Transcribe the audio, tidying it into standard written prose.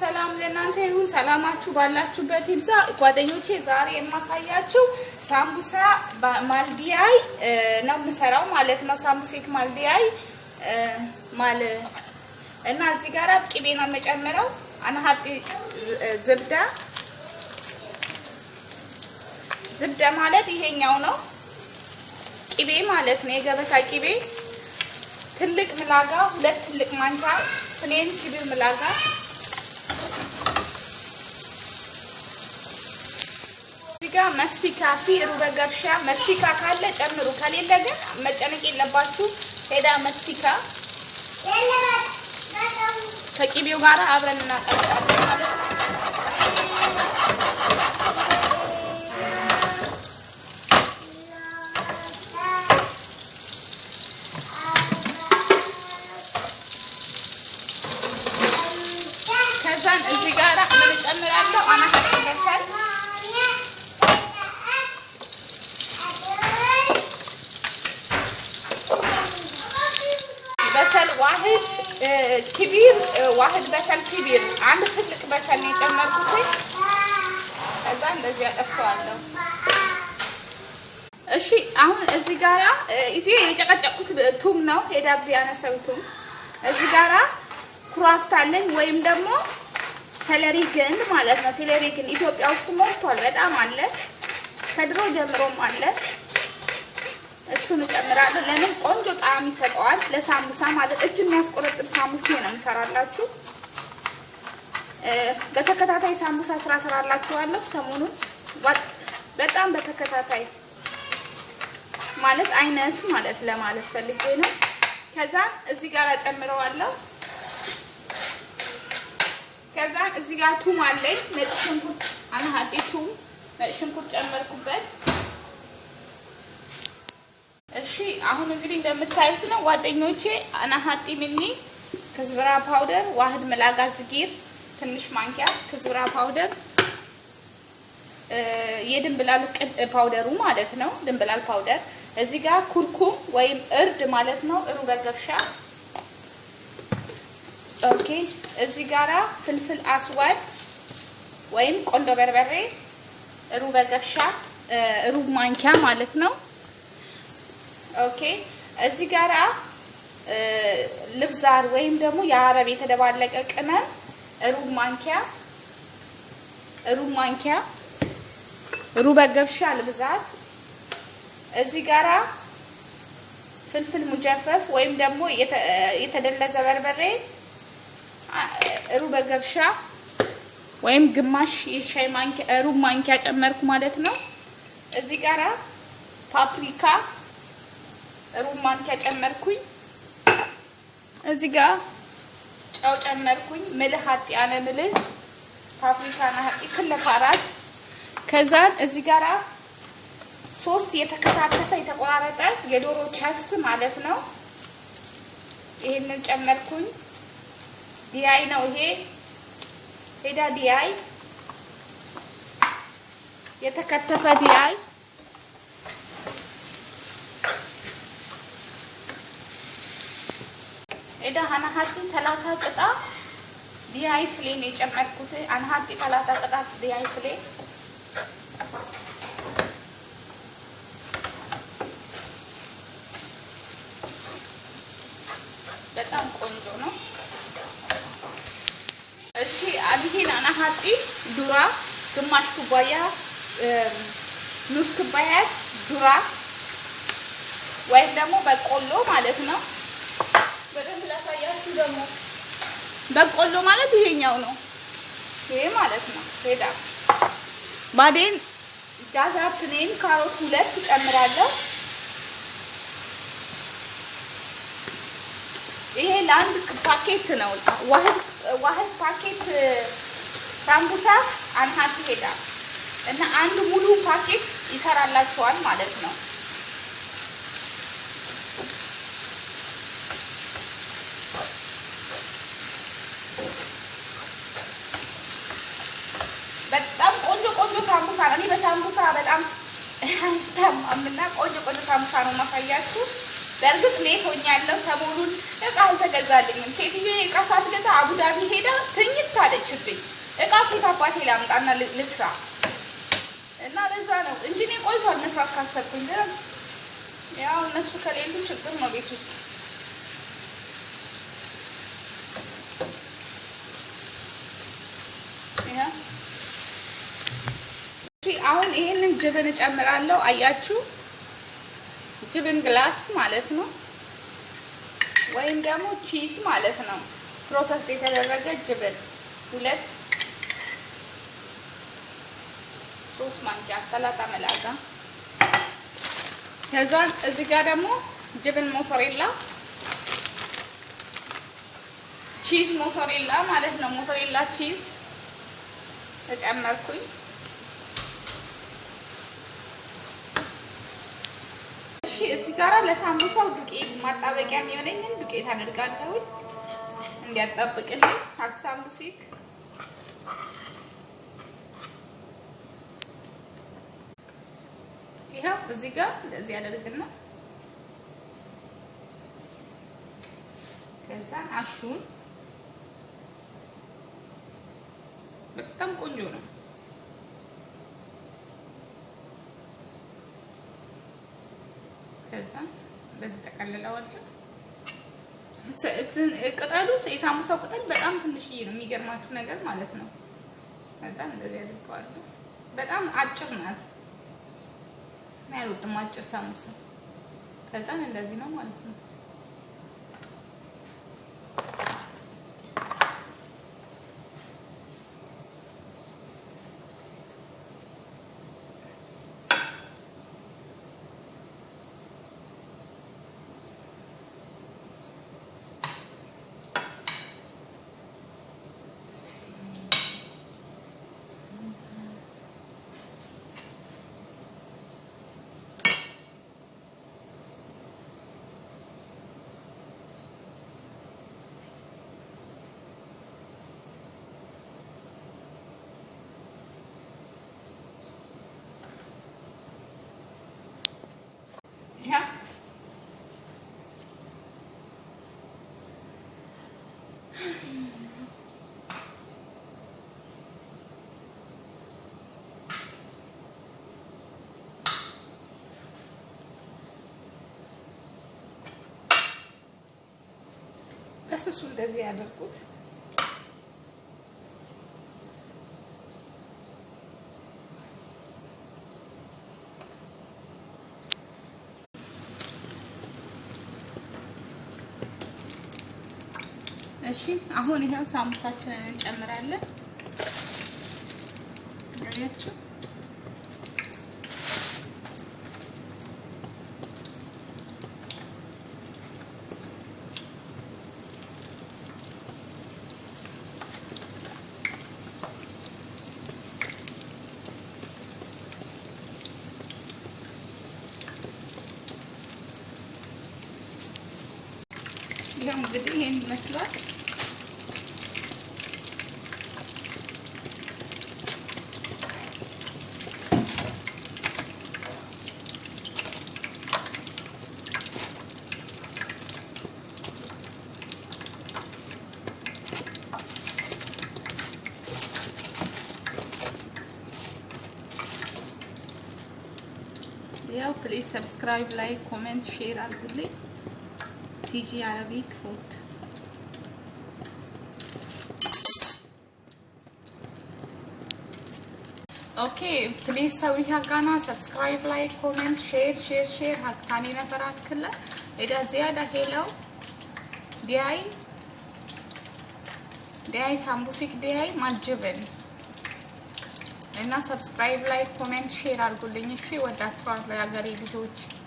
ሰላም ለእናንተ ይሁን። ሰላማችሁ ባላችሁበት ይብዛ። ጓደኞቼ ዛሬ የማሳያችሁ ሳምቡሳ ማልዲያይ ነው የምሰራው ማለት ነው። ሳምቡሴክ ማልዲያይ እና እዚህ ጋር ቅቤ ነው የምጨምረው። አና ሀጢ ዝብዳ ማለት ይሄኛው ነው ቅቤ ማለት ነው። የገበታ ቅቤ ትልቅ ምላጋ፣ ሁለት ትልቅ ማንኪያ ፍሌን ክብር ምላጋ፣ እዚህ ጋር መስቲካ ሩበ ገብሻ መስቲካ ካለ ጨምሩ፣ ከሌለ ግን መጨነቅ የለባችሁ። ሄዳ መስቲካ ከቅቤው ጋር አብረን እናቀርባለን ማለት ነው። ከዛን እዚህ ጋር ምን ጨምራለሁ? አናት በሰል ዋህድ كبير واحد بسل كبير አንድ ትልቅ በሰል ነው የጨመርኩት። ከዛ እንደዚህ አጠፍሰዋለሁ። እሺ አሁን እዚህ ጋራ እዚህ የጨቀጨቁት ቱም ነው ሄዳብ ያነሰው ቱም። እዚህ ጋራ ኩራፍት አለኝ ወይም ደግሞ ሰለሪ ግንድ ማለት ነው። ሰለሪ ግንድ ኢትዮጵያ ውስጥ ሞልቷል፣ በጣም አለ፣ ከድሮ ጀምሮም አለ። እሱን ጨምራለሁ። ለምን ቆንጆ ጣዕም ይሰጠዋል ለሳምቡሳ ማለት እጅ የሚያስቆረጥር ሳምቡሳ ነው የምሰራላችሁ። በተከታታይ ሳምቡሳ ስራ ሰራላችኋለሁ ሰሞኑን በጣም በተከታታይ ማለት አይነት ማለት ለማለት ፈልጌ ነው። ከዛ እዚህ ጋር ጨምረዋለሁ። ከዛ እዚህ ጋር ቱም አለኝ ነጭ ሽንኩርት አናሃጤ ቱም ነጭ ሽንኩርት ጨመርኩበት። እሺ አሁን እንግዲህ እንደምታዩት ነው ጓደኞቼ። አናሃጢ ምኒ ከዝብራ ፓውደር ዋህድ መላጋ ዝጊር ትንሽ ማንኪያ ከዝብራ ፓውደር የድንብላል ፓውደሩ ማለት ነው። ድንብላል ፓውደር እዚህ ጋር ኩርኩም ወይም እርድ ማለት ነው። ሩበ ገብሻ ኦኬ። እዚህ ጋራ ፍልፍል አስዋድ ወይም ቆንዶ በርበሬ ሩበ ገብሻ ሩብ ማንኪያ ማለት ነው። ኦኬ እዚህ ጋራ ልብዛር ወይም ደግሞ የአረብ የተደባለቀ ቅመም ሩብ ማንኪያ ሩበ ገብሻ ልብዛር። እዚህ ጋራ ፍልፍል ሙጀፈፍ ወይም ደግሞ የተደለዘ በርበሬ ሩበ ገብሻ ወይም ግማሽ የሻይ ማንኪያ ሩብ ማንኪያ ጨመርኩ ማለት ነው። እዚህ ጋራ ፓፕሪካ ሩብ ማንኪያ ጨመርኩኝ። እዚህ ጋር ጨው ጨመርኩኝ። ምልህ አጥያነ ምልህ ፓፕሪካና ሀጢ ክለፋራት። ከዛ እዚህ ጋራ 3 የተከታተፈ የተቆራረጠ የዶሮ ቸስት ማለት ነው። ይሄንን ጨመርኩኝ። ዲያይ ነው ይሄ ሄዳ ዲያይ የተከተፈ ዲያይ። እዳ አናሃጢ ተላታ ቅጣ ዲያይ ፍሌን የጨመርኩት አናሃጢ ተላታ ቅጣ ዲያይ ፍሌ። በጣም ቆንጆ ነው። እሺ አዲሂን አናሃጢ ዱራ ግማሽ ኩባያ ኑስ ኩባያት ዱራ ወይም ደግሞ በቆሎ ማለት ነው። በደንብ ላሳያችሁ ደግሞ በቆሎ ማለት ይሄኛው ነው። ይሄ ማለት ነው ሄዳ ባዴን ጃዛፕኔን ካሮት 2 ጨምራለሁ። ይሄ ለአንድ ፓኬት ነው። ዋህድ ፓኬት ሳምቡሳ አንሃት ሄዳ እና አንድ ሙሉ ፓኬት ይሰራላችኋል ማለት ነው። በጣም ቆንጆ ሳምቡሳ ነው። በሳምቡሳ በጣም ታማምና ቆንጆ ሳምቡሳ ነው ማሳያችሁ። በርግጥ ሌት ሆኛለሁ ሰሞኑን እቃ አልተገዛልኝም ሴትዬ እቃ ሳትገዛ አቡዳቢ ሄዳ ትኝት አለችብኝ እቃ ከየት አባቴ ላምጣና ልስራ እና ለዛ ነው እንጂ እኔ ቆይቷል መስራት ካሰብኩኝ ያው እነሱ ከሌሉ ችግር ነው ቤት ውስጥ አሁን ይሄንን ጅብን ጨምራለሁ አያችሁ ጅብን ግላስ ማለት ነው ወይም ደግሞ ቺዝ ማለት ነው ፕሮሰስ የተደረገ ጅብን 3 ማንኪያ ሰላጣ መላጋ ከዛ እዚህ ጋር ደግሞ ጅብን ሞሶሬላ ቺዝ ሞሶሬላ ማለት ነው ሞሶሬላ ቺዝ ተጨመርኩኝ እዚህ ጋር ለሳምቡሳው ዱቄት ማጣበቂያ የሚሆነኝን ዱቄት አድርጋለሁ እንዲያጣብቅልኝ ሳምቡሲክ ይሄው እዚህ ጋር እንደዚህ አደርግና ከዛ አሹን በጣም ቆንጆ ነው ከዛ በዚህ ተቀልለዋለሁ ቅጠሉ የሳሙሳው ቅጠል በጣም ትንሽዬ ነው የሚገርማችሁ ነገር ማለት ነው ከዛ እንደዚህ አድርገዋለሁ በጣም አጭር ናት ያሉት አጭር ሳሙሳ ከዛ እንደዚህ ነው ማለት ነው በስሱ እንደዚህ ያደርጉት እሺ አሁን ይሄው ሳሙሳችንን እንጨምራለን አያችሁ ይሄው እንግዲህ ይሄን መስሏል ያው ፕሊዝ ሰብስክራይብ ላይክ ኮሜንት ሼር አድርጉልኝ TG Arabic food okay please سوي هكذا subscribe like comment share هكذا نفرات كلها إذا زيادة هلو داي سامبوسيك داي مال جبن إننا subscribe like comment share أقول لي شيء ودات فار لا غريب توج